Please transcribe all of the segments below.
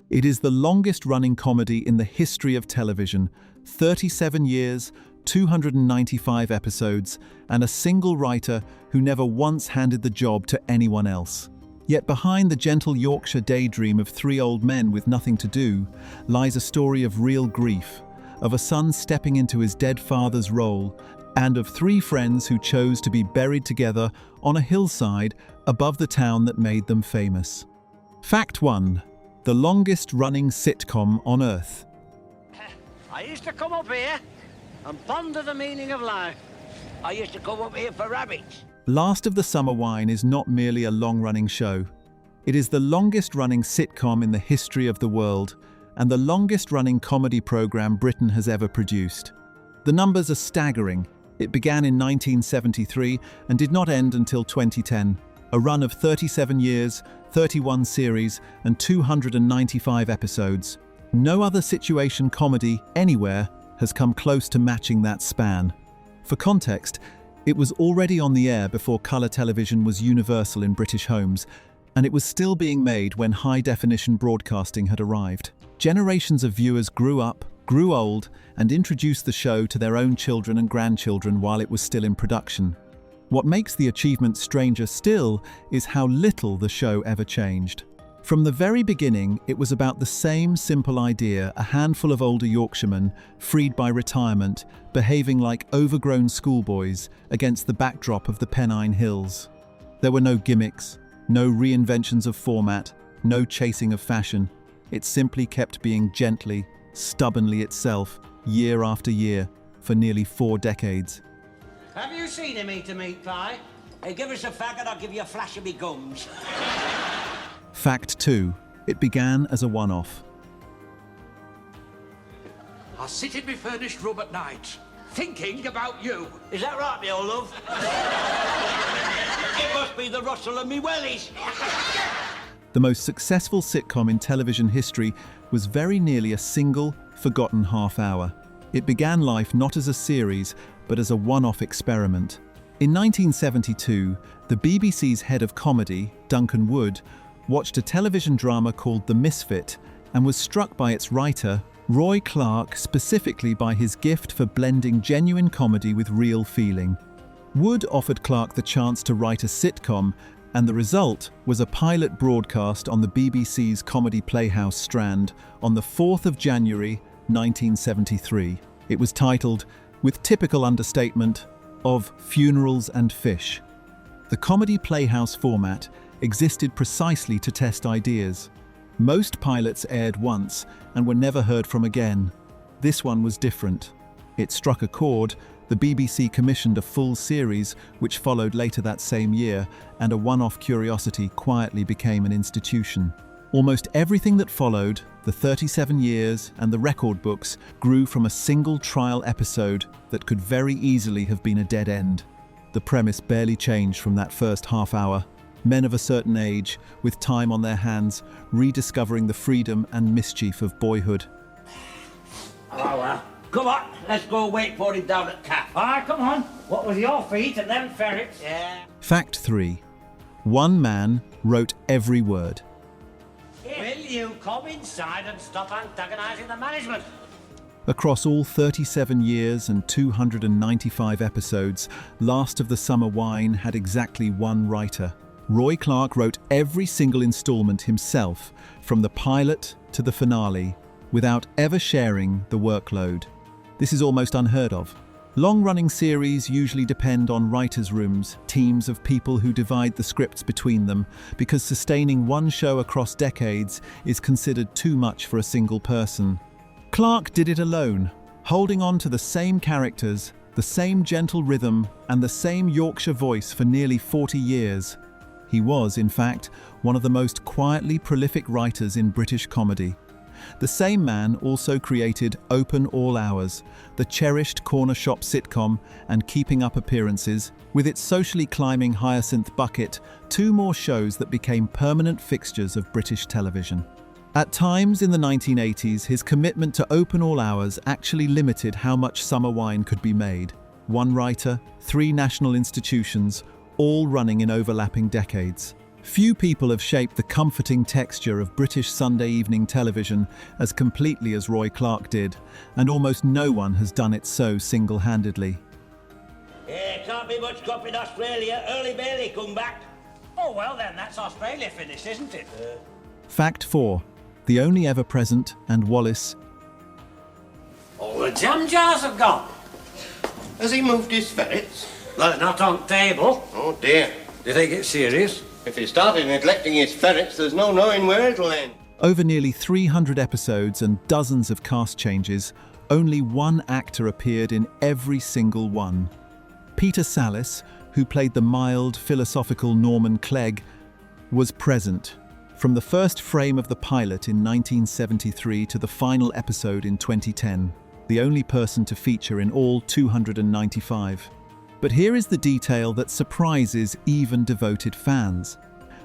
It is the longest-running comedy in the history of television, 37 years, 295 episodes, and a single writer who never once handed the job to anyone else. Yet behind the gentle Yorkshire daydream of three old men with nothing to do lies a story of real grief, of a son stepping into his dead father's role, and of three friends who chose to be buried together on a hillside above the town that made them famous. Fact 1. The longest-running sitcom on Earth. I used to come up here and ponder the meaning of life. I used to come up here for rabbits. Last of the Summer Wine is not merely a long-running show. It is the longest-running sitcom in the history of the world and the longest-running comedy program Britain has ever produced. The numbers are staggering. It began in 1973 and did not end until 2010. A run of 37 years, 31 series, and 295 episodes. No other situation comedy anywhere has come close to matching that span. For context, it was already on the air before colour television was universal in British homes, and it was still being made when high-definition broadcasting had arrived. Generations of viewers grew up, grew old, and introduced the show to their own children and grandchildren while it was still in production. What makes the achievement stranger still is how little the show ever changed. From the very beginning, it was about the same simple idea: a handful of older Yorkshiremen, freed by retirement, behaving like overgrown schoolboys against the backdrop of the Pennine Hills. There were no gimmicks, no reinventions of format, no chasing of fashion. It simply kept being gently, stubbornly itself, year after year, for nearly 4 decades. Have you seen him eat a meat pie? Hey, give us a faggot, I'll give you a flash of me gums. Fact 2. It began as a one-off. I sit in my furnished room at night, thinking about you. Is that right, me old love? It must be the rustle of me wellies. The most successful sitcom in television history was very nearly a single, forgotten half-hour. It began life not as a series, but as a one-off experiment. In 1972, the BBC's head of comedy, Duncan Wood, watched a television drama called The Misfit and was struck by its writer, Roy Clark, specifically by his gift for blending genuine comedy with real feeling. Wood offered Clark the chance to write a sitcom, and the result was a pilot broadcast on the BBC's Comedy Playhouse Strand on the 4th of January, 1973. It was titled, with typical understatement, of Funerals and Fish. The Comedy Playhouse format existed precisely to test ideas. Most pilots aired once and were never heard from again. This one was different. It struck a chord. The BBC commissioned a full series, which followed later that same year, and a one-off curiosity quietly became an institution. Almost everything that followed, the 37 years and the record books, grew from a single trial episode that could very easily have been a dead end. The premise barely changed from that first half hour. Men of a certain age, with time on their hands, rediscovering the freedom and mischief of boyhood. Oh, well. Come on, let's go wait for him down at Caff. All right, come on. What with your feet and them ferrets? Yeah. Fact 3. One man wrote every word. Will you come inside and stop antagonising the management? Across all 37 years and 295 episodes, Last of the Summer Wine had exactly one writer. Roy Clark wrote every single installment himself, from the pilot to the finale, without ever sharing the workload. This is almost unheard of. Long-running series usually depend on writers' rooms, teams of people who divide the scripts between them, because sustaining one show across decades is considered too much for a single person. Clark did it alone, holding on to the same characters, the same gentle rhythm, and the same Yorkshire voice for nearly 40 years. He was, in fact, one of the most quietly prolific writers in British comedy. The same man also created Open All Hours, the cherished corner shop sitcom, and Keeping Up Appearances, with its socially climbing Hyacinth Bucket, 2 more shows that became permanent fixtures of British television. At times in the 1980s, his commitment to Open All Hours actually limited how much summer wine could be made. One writer, 3 national institutions, all running in overlapping decades. Few people have shaped the comforting texture of British Sunday evening television as completely as Roy Clark did, and almost no one has done it so single-handedly. Can't be much crop in Australia. Early Bailey come back. Oh, well then, that's Australia finished, isn't it? Fact 4. The only ever present and Wallace. All the jam jars have gone. Has he moved his ferrets? Well, not on table. Oh dear. Do you think it's serious? If he started neglecting his ferrets, there's no knowing where it'll end. Over nearly 300 episodes and dozens of cast changes, only one actor appeared in every single one. Peter Sallis, who played the mild, philosophical Norman Clegg, was present. From the first frame of the pilot in 1973 to the final episode in 2010, the only person to feature in all 295. But here is the detail that surprises even devoted fans.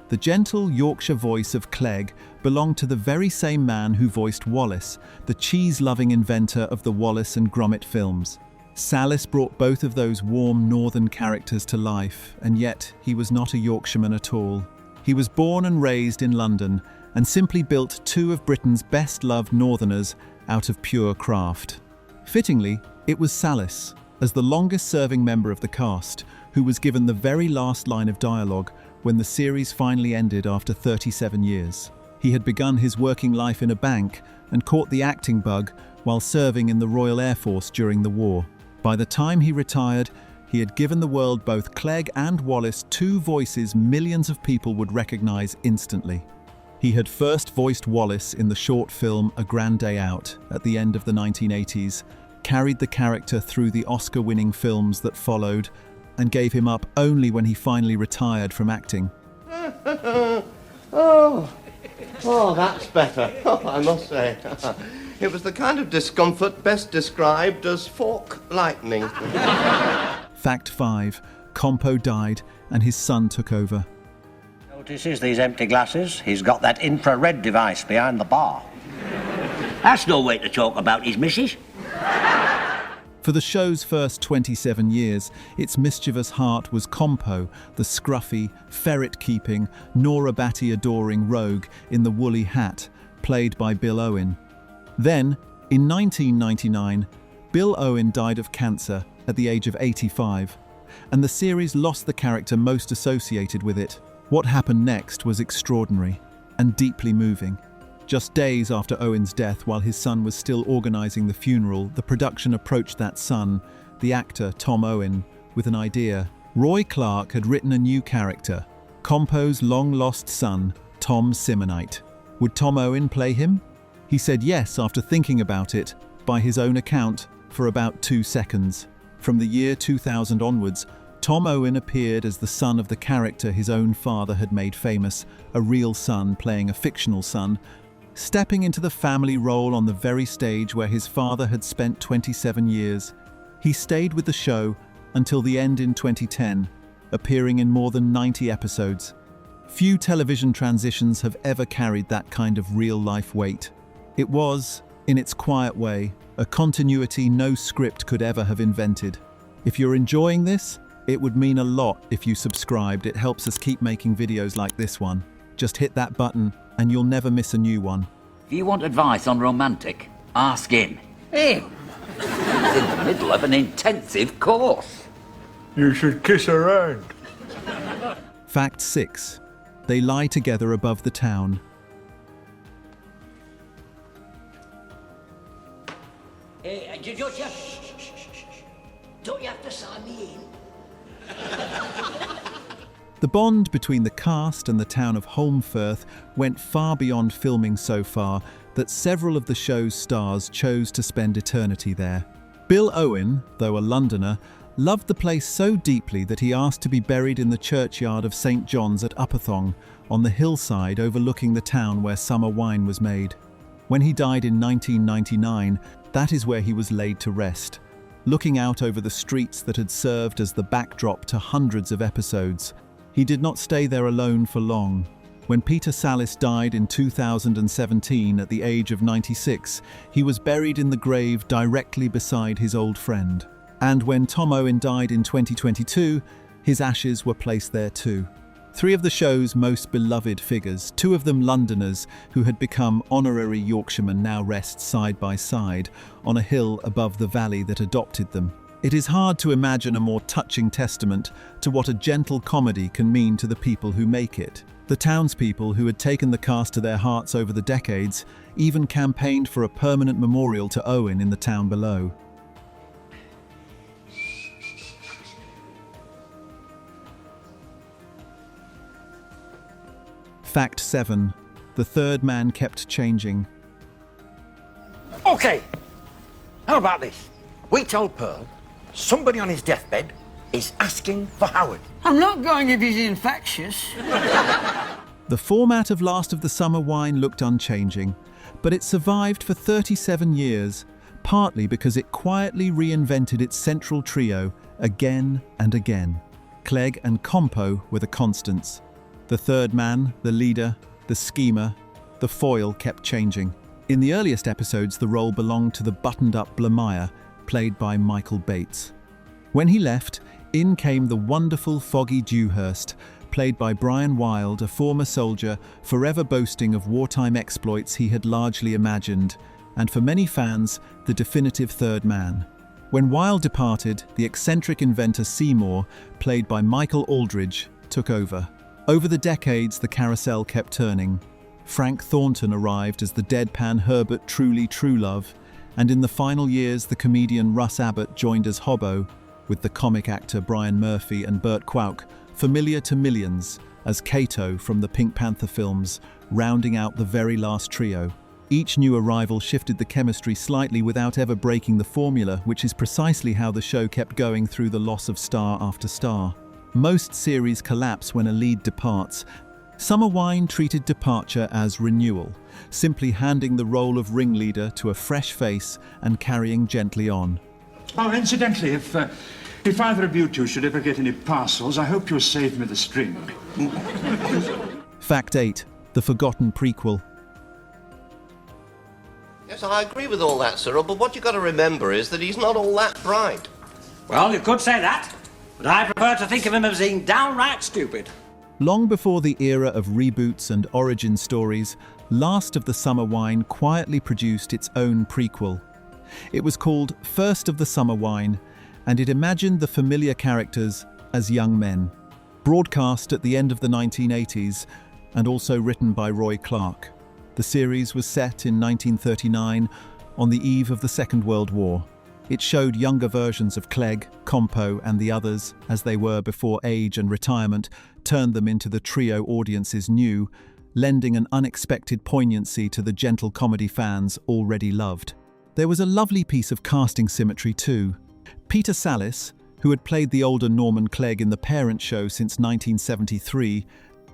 The gentle Yorkshire voice of Clegg belonged to the very same man who voiced Wallace, the cheese-loving inventor of the Wallace and Gromit films. Sallis brought both of those warm northern characters to life, and yet he was not a Yorkshireman at all. He was born and raised in London and simply built two of Britain's best-loved northerners out of pure craft. Fittingly, it was Sallis, as the longest-serving member of the cast, who was given the very last line of dialogue when the series finally ended after 37 years. He had begun his working life in a bank and caught the acting bug while serving in the Royal Air Force during the war. By the time he retired, he had given the world, both Clegg and Wallace, two voices millions of people would recognize instantly. He had first voiced Wallace in the short film A Grand Day Out at the end of the 1980s, carried the character through the Oscar-winning films that followed, and gave him up only when he finally retired from acting. Oh, that's better, I must say. It was the kind of discomfort best described as fork lightning. Fact 5. Compo died and his son took over. Notices these empty glasses? He's got that infrared device behind the bar. That's no way to talk about his missus. For the show's first 27 years, its mischievous heart was Compo, the scruffy, ferret-keeping, Nora Batty adoring rogue in the woolly hat, played by Bill Owen. Then, in 1999, Bill Owen died of cancer at the age of 85, and the series lost the character most associated with it. What happened next was extraordinary and deeply moving. Just days after Owen's death, while his son was still organizing the funeral, the production approached that son, the actor Tom Owen, with an idea. Roy Clark had written a new character, Compo's long-lost son, Tom Simonite. Would Tom Owen play him? He said yes after thinking about it, by his own account, for about 2 seconds. From the year 2000 onwards, Tom Owen appeared as the son of the character his own father had made famous, a real son playing a fictional son, stepping into the family role on the very stage where his father had spent 27 years. He stayed with the show until the end in 2010, appearing in more than 90 episodes. Few television transitions have ever carried that kind of real-life weight. It was, in its quiet way, a continuity no script could ever have invented. If you're enjoying this, it would mean a lot if you subscribed. It helps us keep making videos like this one. Just hit that button and you'll never miss a new one. If you want advice on romantic, ask him. Him? He's in the middle of an intensive course. You should kiss her hand. Fact 6. They lie together above the town. Don't you have to sign me in? The bond between the cast and the town of Holmfirth went far beyond filming so far that several of the show's stars chose to spend eternity there. Bill Owen, though a Londoner, loved the place so deeply that he asked to be buried in the churchyard of St. John's at Upperthong, on the hillside overlooking the town where summer wine was made. When he died in 1999, that is where he was laid to rest, looking out over the streets that had served as the backdrop to hundreds of episodes. He did not stay there alone for long. When Peter Sallis died in 2017 at the age of 96, he was buried in the grave directly beside his old friend. And when Tom Owen died in 2022, his ashes were placed there too. Three of the show's most beloved figures, two of them Londoners who had become honorary Yorkshiremen, now rest side by side on a hill above the valley that adopted them. It is hard to imagine a more touching testament to what a gentle comedy can mean to the people who make it. The townspeople who had taken the cast to their hearts over the decades even campaigned for a permanent memorial to Owen in the town below. Fact 7. The third man kept changing. Okay, how about this? We told Pearl somebody on his deathbed is asking for Howard. I'm not going if he's infectious. The format of Last of the Summer Wine looked unchanging, but it survived for 37 years, partly because it quietly reinvented its central trio again and again. Clegg and Compo were the constants. The third man, the leader, the schemer, the foil kept changing. In the earliest episodes, the role belonged to the buttoned-up Blamire, played by Michael Bates. When he left, in came the wonderful Foggy Dewhurst, played by Brian Wilde, a former soldier forever boasting of wartime exploits he had largely imagined, and for many fans, the definitive third man. When Wilde departed, the eccentric inventor Seymour, played by Michael Aldridge, took over. Over the decades, the carousel kept turning. Frank Thornton arrived as the deadpan Herbert Truelove, and in the final years, the comedian Russ Abbott joined as Hobbo, with the comic actor Brian Murphy and Burt Kwok, familiar to millions, as Kato from the Pink Panther films, rounding out the very last trio. Each new arrival shifted the chemistry slightly without ever breaking the formula, which is precisely how the show kept going through the loss of star after star. Most series collapse when a lead departs. Summer Wine treated departure as renewal, simply handing the role of ringleader to a fresh face and carrying gently on. Oh, incidentally, if either of you two should ever get any parcels, I hope you'll save me the string. Fact 8. The forgotten prequel. Yes, I agree with all that, Cyril, but what you got to remember is that he's not all that bright. Well, you could say that, but I prefer to think of him as being downright stupid. Long before the era of reboots and origin stories, Last of the Summer Wine quietly produced its own prequel. It was called First of the Summer Wine, and it imagined the familiar characters as young men. Broadcast at the end of the 1980s, and also written by Roy Clark. The series was set in 1939, on the eve of the Second World War. It showed younger versions of Clegg, Compo, and the others, as they were before age and retirement, turned them into the trio audiences knew, lending an unexpected poignancy to the gentle comedy fans already loved. There was a lovely piece of casting symmetry too. Peter Sallis, who had played the older Norman Clegg in the parent show since 1973,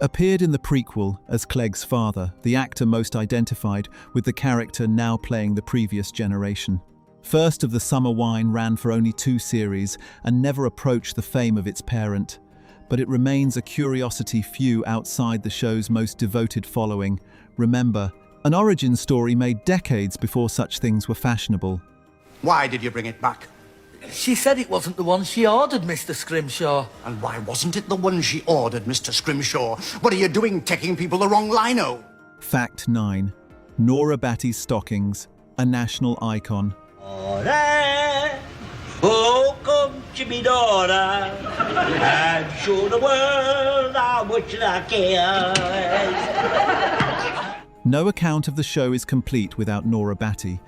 appeared in the prequel as Clegg's father, the actor most identified with the character now playing the previous generation. First of the Summer Wine ran for only 2 series and never approached the fame of its parent, but it remains a curiosity few outside the show's most devoted following. Remember, an origin story made decades before such things were fashionable. Why did you bring it back? She said it wasn't the one she ordered, Mr. Scrimshaw. And why wasn't it the one she ordered, Mr. Scrimshaw? What are you doing, taking people the wrong lino? Fact 9. Nora Batty's stockings, a national icon. Oh, come to me, Nora, and show the world how much I care. No account of the show is complete without Nora Batty,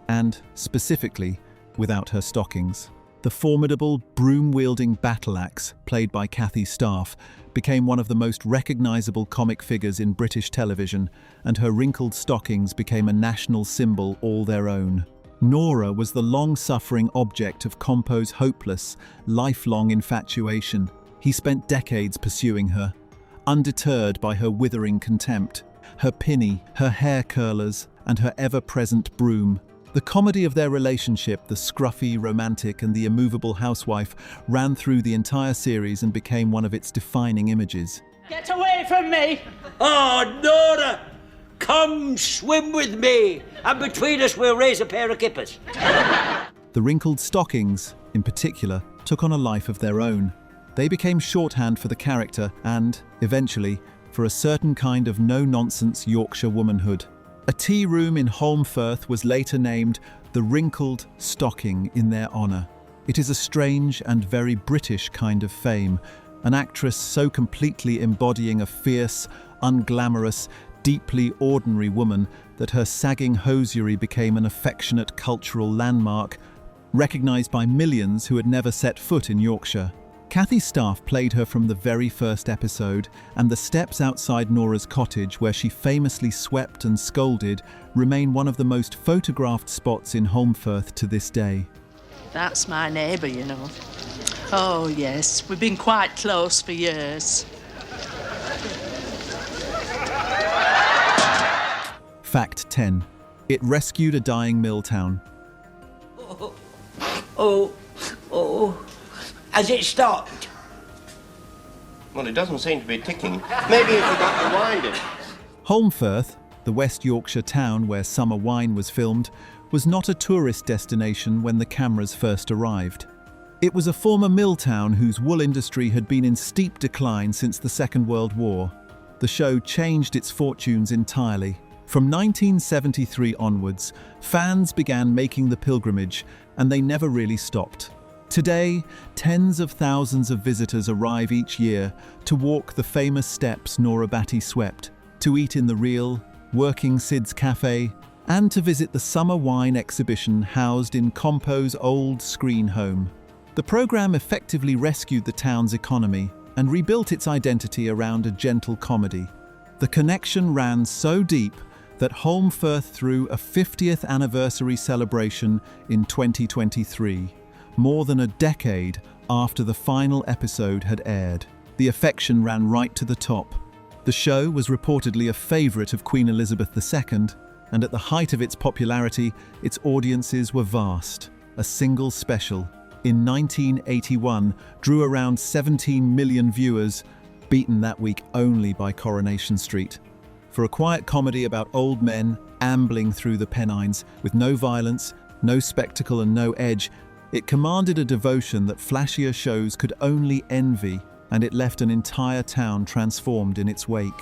and, specifically, without her stockings. The formidable, broom-wielding battle axe, played by Kathy Staff, became one of the most recognisable comic figures in British television, and her wrinkled stockings became a national symbol all their own. Nora was the long-suffering object of Compo's hopeless, lifelong infatuation. He spent decades pursuing her, undeterred by her withering contempt, her pinny, her hair curlers, and her ever-present broom. The comedy of their relationship, the scruffy, romantic, and the immovable housewife, ran through the entire series and became one of its defining images. Get away from me! Oh, Nora, come swim with me, and between us we'll raise a pair of kippers. The wrinkled stockings, in particular, took on a life of their own. They became shorthand for the character and, eventually, for a certain kind of no-nonsense Yorkshire womanhood. A tea room in Holmfirth was later named the Wrinkled Stocking in their honour. It is a strange and very British kind of fame, an actress so completely embodying a fierce, unglamorous, deeply ordinary woman that her sagging hosiery became an affectionate cultural landmark, recognised by millions who had never set foot in Yorkshire. Kathy Staff played her from the very first episode, and the steps outside Nora's cottage where she famously swept and scolded remain one of the most photographed spots in Holmfirth to this day. That's my neighbour, you know. Oh, yes, we've been quite close for years. Fact 10. It rescued a dying mill town. Oh. Has it stopped? Well, it doesn't seem to be ticking. Maybe you forgot to wind it. Holmfirth, the West Yorkshire town where Summer Wine was filmed, was not a tourist destination when the cameras first arrived. It was a former mill town whose wool industry had been in steep decline since the Second World War. The show changed its fortunes entirely. From 1973 onwards, fans began making the pilgrimage, and they never really stopped. Today, tens of thousands of visitors arrive each year to walk the famous steps Nora Batty swept, to eat in the real, working Sid's Cafe, and to visit the summer wine exhibition housed in Compo's old screen home. The programme effectively rescued the town's economy and rebuilt its identity around a gentle comedy. The connection ran so deep that Holmfirth threw a 50th anniversary celebration in 2023. More than a decade after the final episode had aired. The affection ran right to the top. The show was reportedly a favourite of Queen Elizabeth II, and at the height of its popularity, its audiences were vast. A single special, in 1981, drew around 17 million viewers, beaten that week only by Coronation Street. For a quiet comedy about old men ambling through the Pennines, with no violence, no spectacle and no edge, it commanded a devotion that flashier shows could only envy, and it left an entire town transformed in its wake.